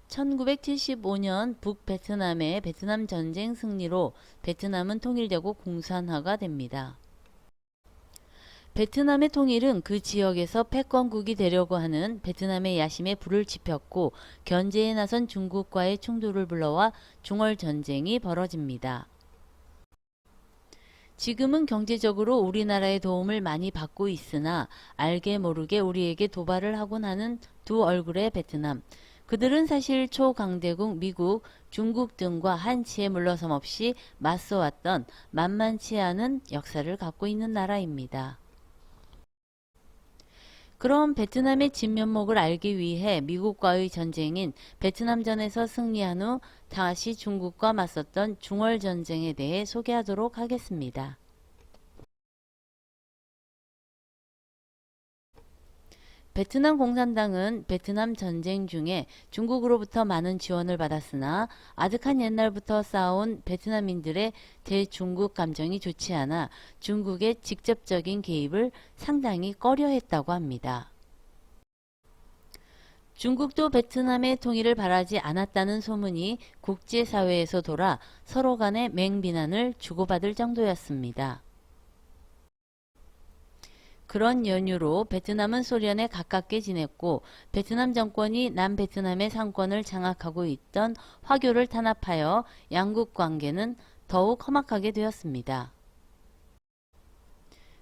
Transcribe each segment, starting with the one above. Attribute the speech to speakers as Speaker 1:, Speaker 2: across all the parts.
Speaker 1: 1975년 북베트남의 베트남 전쟁 승리로 베트남은 통일되고 공산화가 됩니다. 베트남의 통일은 그 지역에서 패권국이 되려고 하는 베트남의 야심에 불을 지폈고 견제에 나선 중국과의 충돌을 불러와 중얼전쟁이 벌어집니다. 지금은 경제적으로 우리나라의 도움을 많이 받고 있으나 알게 모르게 우리에게 도발을 하곤 하는 두 얼굴의 베트남. 그들은 사실 초강대국 미국, 중국 등과 한치의 물러섬 없이 맞서왔던 만만치 않은 역사를 갖고 있는 나라입니다. 그럼 베트남의 진면목을 알기 위해 미국과의 전쟁인 베트남전에서 승리한 후 다시 중국과 맞섰던 중얼전쟁에 대해 소개하도록 하겠습니다. 베트남 공산당은 베트남 전쟁 중에 중국으로부터 많은 지원을 받았으나 아득한 옛날부터 쌓아온 베트남인들의 대중국 감정이 좋지 않아 중국의 직접적인 개입을 상당히 꺼려했다고 합니다. 중국도 베트남의 통일을 바라지 않았다는 소문이 국제사회에서 돌아 서로 간의 맹비난을 주고받을 정도였습니다. 그런 연유로 베트남은 소련에 가깝게 지냈고 베트남 정권이 남베트남의 상권을 장악하고 있던 화교를 탄압하여 양국 관계는 더욱 험악하게 되었습니다.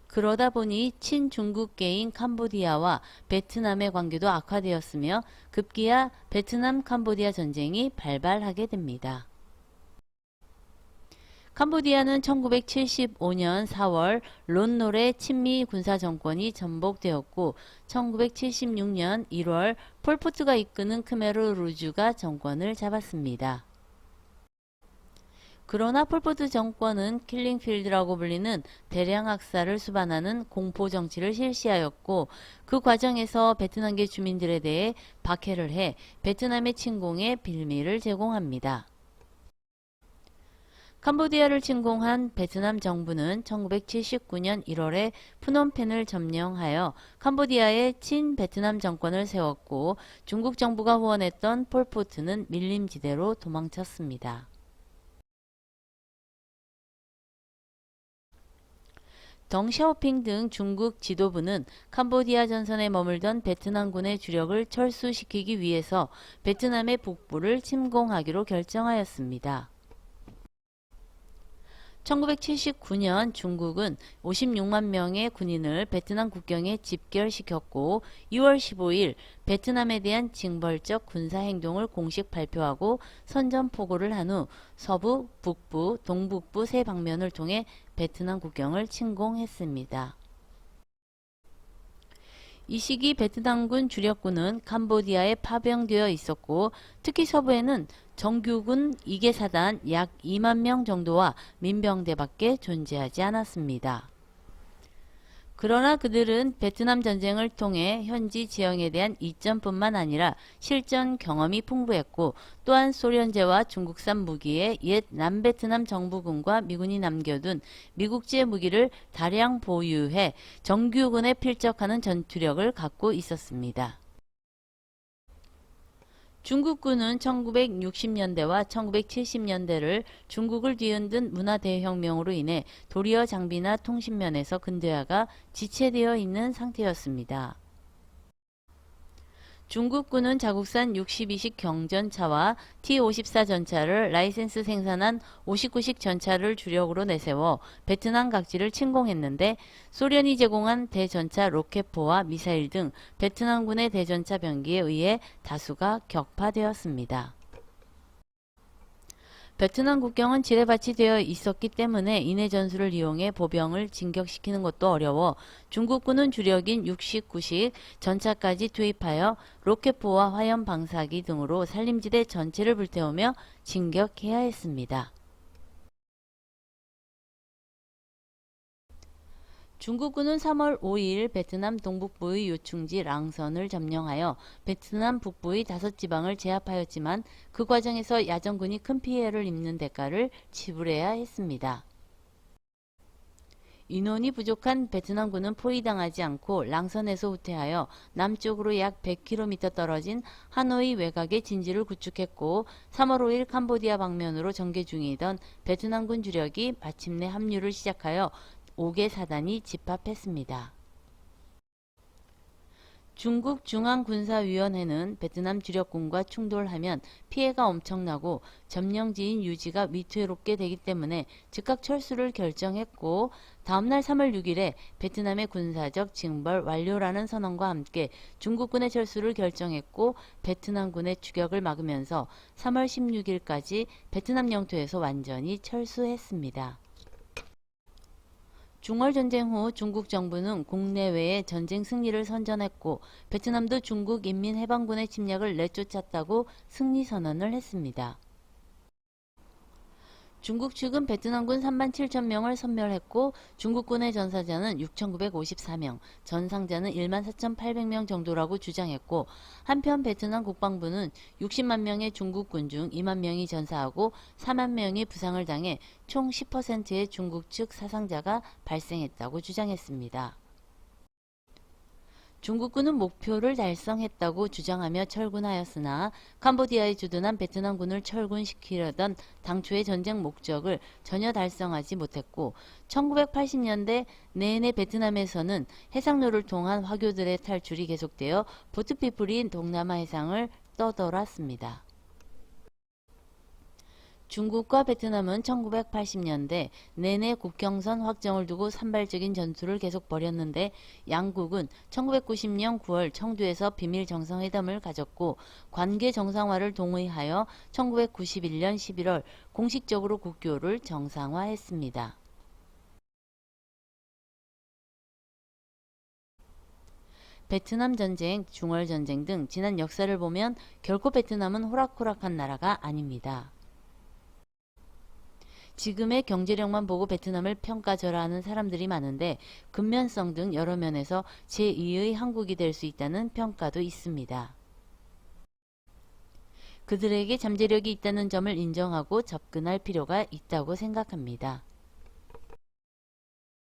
Speaker 1: 그러다 보니 친중국계인 캄보디아와 베트남의 관계도 악화되었으며 급기야 베트남 캄보디아 전쟁이 발발하게 됩니다. 캄보디아는 1975년 4월 론노의 친미 군사정권이 전복되었고 1976년 1월 폴포트가 이끄는 크메르 루주가 정권을 잡았습니다. 그러나 폴포트 정권은 킬링필드라고 불리는 대량 학살을 수반하는 공포정치를 실시하였고 그 과정에서 베트남계 주민들에 대해 박해를 해 베트남의 침공에 빌미를 제공합니다. 캄보디아를 침공한 베트남 정부는 1979년 1월에 푸놈펜을 점령하여 캄보디아의 친베트남 정권을 세웠고 중국 정부가 후원했던 폴포트는 밀림지대로 도망쳤습니다. 덩샤오핑 등 중국 지도부는 캄보디아 전선에 머물던 베트남군의 주력을 철수시키기 위해서 베트남의 북부를 침공하기로 결정하였습니다. 1979년 중국은 56만 명의 군인을 베트남 국경에 집결시켰고 2월 15일 베트남에 대한 징벌적 군사행동을 공식 발표하고 선전포고를 한 후 서부, 북부, 동북부 세 방면을 통해 베트남 국경을 침공했습니다. 이 시기 베트남군 주력군은 캄보디아에 파병되어 있었고 특히 서부에는 정규군 2개 사단 약 2만 명 정도와 민병대밖에 존재하지 않았습니다. 그러나 그들은 베트남 전쟁을 통해 현지 지형에 대한 이점뿐만 아니라 실전 경험이 풍부했고 또한 소련제와 중국산 무기에 옛 남베트남 정부군과 미군이 남겨둔 미국제 무기를 다량 보유해 정규군에 필적하는 전투력을 갖고 있었습니다. 중국군은 1960년대와 1970년대를 중국을 뒤흔든 문화대혁명으로 인해 도리어 장비나 통신면에서 근대화가 지체되어 있는 상태였습니다. 중국군은 자국산 62식 경전차와 T-54 전차를 라이센스 생산한 59식 전차를 주력으로 내세워 베트남 각지를 침공했는데 소련이 제공한 대전차 로켓포와 미사일 등 베트남군의 대전차 병기에 의해 다수가 격파되었습니다. 베트남 국경은 지뢰밭이 되어 있었기 때문에 인해 전술을 이용해 보병을 진격시키는 것도 어려워 중국군은 주력인 69식 전차까지 투입하여 로켓포와 화염 방사기 등으로 산림지대 전체를 불태우며 진격해야 했습니다. 중국군은 3월 5일 베트남 동북부의 요충지 랑선을 점령하여 베트남 북부의 5지방을 제압하였지만 그 과정에서 야전군이 큰 피해를 입는 대가를 지불해야 했습니다. 인원이 부족한 베트남군은 포위당하지 않고 랑선에서 후퇴하여 남쪽으로 약 100km 떨어진 하노이 외곽에 진지를 구축했고 3월 5일 캄보디아 방면으로 전개 중이던 베트남군 주력이 마침내 합류를 시작하여 5개 사단이 집합했습니다. 중국 중앙군사위원회는 베트남 주력군과 충돌하면 피해가 엄청나고 점령지인 유지가 위태롭게 되기 때문에 즉각 철수를 결정했고 다음날 3월 6일에 베트남의 군사적 징벌 완료라는 선언과 함께 중국군의 철수를 결정했고 베트남군의 추격을 막으면서 3월 16일까지 베트남 영토에서 완전히 철수했습니다. 중월전쟁 후 중국 정부는 국내외에 전쟁 승리를 선전했고 베트남도 중국 인민해방군의 침략을 내쫓았다고 승리선언을 했습니다. 중국 측은 베트남군 3만 7천 명을 섬멸했고 중국군의 전사자는 6,954명, 전상자는 1만 4,800명 정도라고 주장했고 한편 베트남 국방부는 60만 명의 중국군 중 2만 명이 전사하고 4만 명이 부상을 당해 총 10%의 중국 측 사상자가 발생했다고 주장했습니다. 중국군은 목표를 달성했다고 주장하며 철군하였으나 캄보디아에 주둔한 베트남군을 철군시키려던 당초의 전쟁 목적을 전혀 달성하지 못했고 1980년대 내내 베트남에서는 해상로를 통한 화교들의 탈출이 계속되어 보트피플이 동남아 해상을 떠돌았습니다. 중국과 베트남은 1980년대 내내 국경선 확정을 두고 산발적인 전투를 계속 벌였는데 양국은 1990년 9월 청두에서 비밀 정상회담을 가졌고 관계 정상화를 동의하여 1991년 11월 공식적으로 국교를 정상화했습니다. 베트남 전쟁, 중월 전쟁 등 지난 역사를 보면 결코 베트남은 호락호락한 나라가 아닙니다. 지금의 경제력만 보고 베트남을 평가절하하는 사람들이 많은데 근면성 등 여러 면에서 제2의 한국이 될 수 있다는 평가도 있습니다. 그들에게 잠재력이 있다는 점을 인정하고 접근할 필요가 있다고 생각합니다.